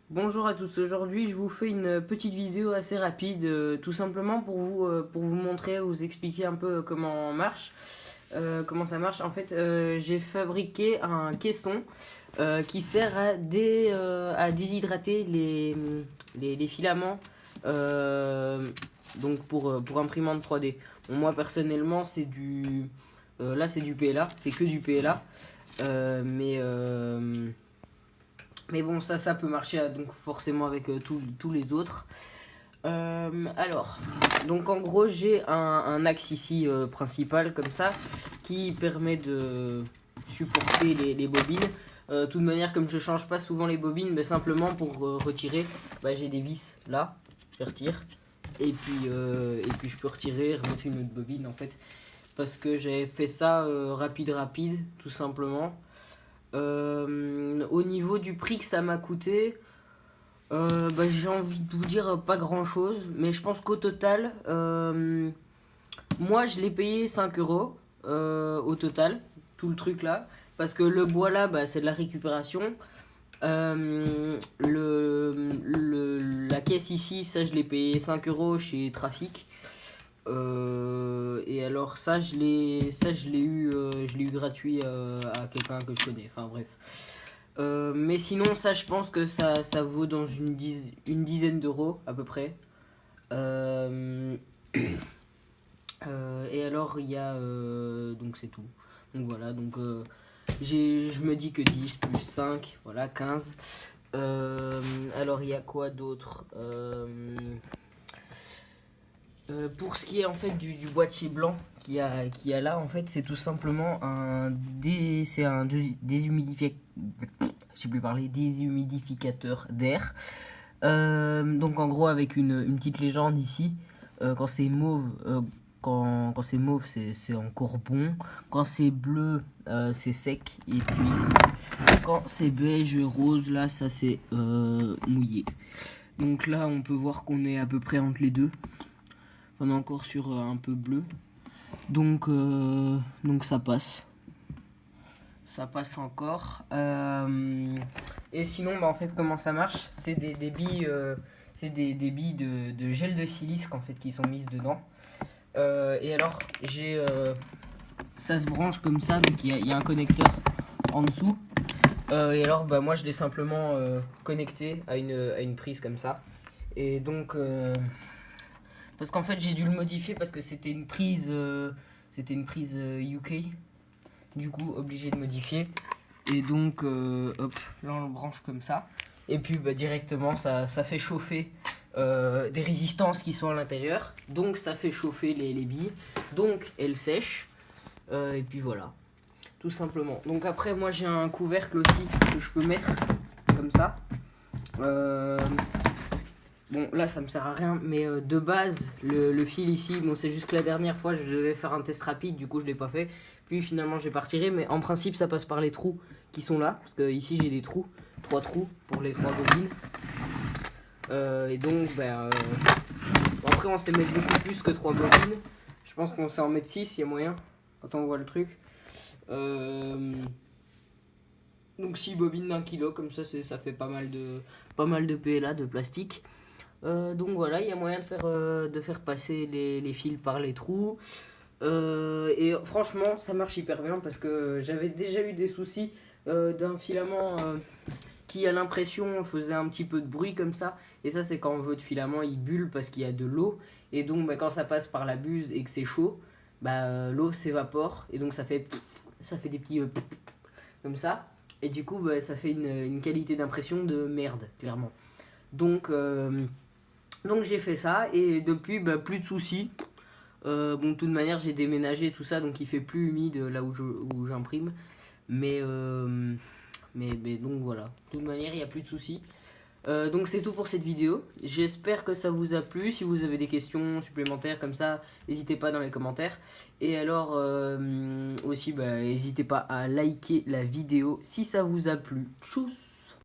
Bonjour à tous, aujourd'hui je vous fais une petite vidéo assez rapide, tout simplement pour vous montrer, vous expliquer un peu comment ça marche. En fait, j'ai fabriqué un caisson qui sert à déshydrater les filaments euh, donc pour imprimante 3D. Bon, moi personnellement là c'est du PLA, c'est que du PLA, euh, mais... euh, mais bon, ça peut marcher donc forcément avec tous les autres. Alors, donc en gros, j'ai un axe ici principal comme ça qui permet de supporter les bobines. De toute manière, comme je change pas souvent les bobines, mais simplement pour retirer, j'ai des vis là, je retire. Et puis je peux retirer, remettre une autre bobine en fait. Parce que j'avais fait ça rapide, tout simplement. Au niveau du prix que ça m'a coûté, j'ai envie de vous dire pas grand chose, mais je pense qu'au total, moi je l'ai payé 5 euros au total, tout le truc là, parce que le bois là, c'est de la récupération. La caisse ici, ça je l'ai payé 5 euros chez Trafic. Et alors je l'ai eu gratuit à quelqu'un que je connais. Enfin bref. Mais sinon, ça, je pense que ça vaut dans une dizaine d'euros à peu près. Euh, et alors, il y a. Donc, c'est tout. Donc, voilà. Donc, je me dis que 10 plus 5, voilà, 15. Alors, il y a quoi d'autre pour ce qui est en fait du boîtier blanc qu'il y a là, en fait, c'est tout simplement un déshumidificateur. Je sais plus parler, déshumidificateur d'air. Donc en gros avec une petite légende ici, quand c'est mauve, quand c'est mauve c'est encore bon, quand c'est bleu c'est sec, et puis quand c'est beige rose là ça c'est mouillé. Donc là on peut voir qu'on est à peu près entre les deux, on est encore sur un peu bleu, donc ça passe encore. Et sinon, en fait, comment ça marche? C'est des billes, des billes de gel de silice en fait, qui sont mises dedans. Et alors, ça se branche comme ça, donc il y a un connecteur en dessous. Et alors, moi, je l'ai simplement connecté à une prise comme ça. Et donc, parce qu'en fait, j'ai dû le modifier parce que c'était une prise UK. Du coup, obligé de modifier. Et donc, hop, là on le branche comme ça. Et puis directement, ça fait chauffer des résistances qui sont à l'intérieur. Donc ça fait chauffer les billes. Donc elles sèchent. Et puis voilà, tout simplement. Donc après, moi j'ai un couvercle aussi que je peux mettre comme ça. Euh, Bon, là ça me sert à rien, mais de base, le fil ici, bon, c'est juste que la dernière fois je devais faire un test rapide, du coup je l'ai pas fait. Puis finalement j'ai pas retiré, mais en principe ça passe par les trous qui sont là, parce que ici j'ai des trous, 3 trous pour les 3 bobines. Et donc, après on sait mettre beaucoup plus que 3 bobines. Je pense qu'on sait en mettre 6, il y a moyen, quand on voit le truc. Donc 6 bobines d'1 kilo, comme ça fait pas mal de PLA, de plastique. Donc voilà, il y a moyen de faire passer les fils par les trous. Et franchement, ça marche hyper bien parce que j'avais déjà eu des soucis d'un filament qui, à l'impression, faisait un petit peu de bruit comme ça. Et ça, c'est quand votre filament il bulle parce qu'il y a de l'eau. Et donc, quand ça passe par la buse et que c'est chaud, l'eau s'évapore. Et donc, ça fait des petits comme ça. Et du coup, ça fait une qualité d'impression de merde, clairement. Donc, donc j'ai fait ça et depuis plus de soucis. Bon, de toute manière j'ai déménagé tout ça, donc il fait plus humide là où j'imprime. Mais, donc voilà, de toute manière il n'y a plus de soucis. Donc c'est tout pour cette vidéo. J'espère que ça vous a plu. Si vous avez des questions supplémentaires comme ça, n'hésitez pas dans les commentaires. Et alors aussi, n'hésitez pas à liker la vidéo si ça vous a plu. Tchuss!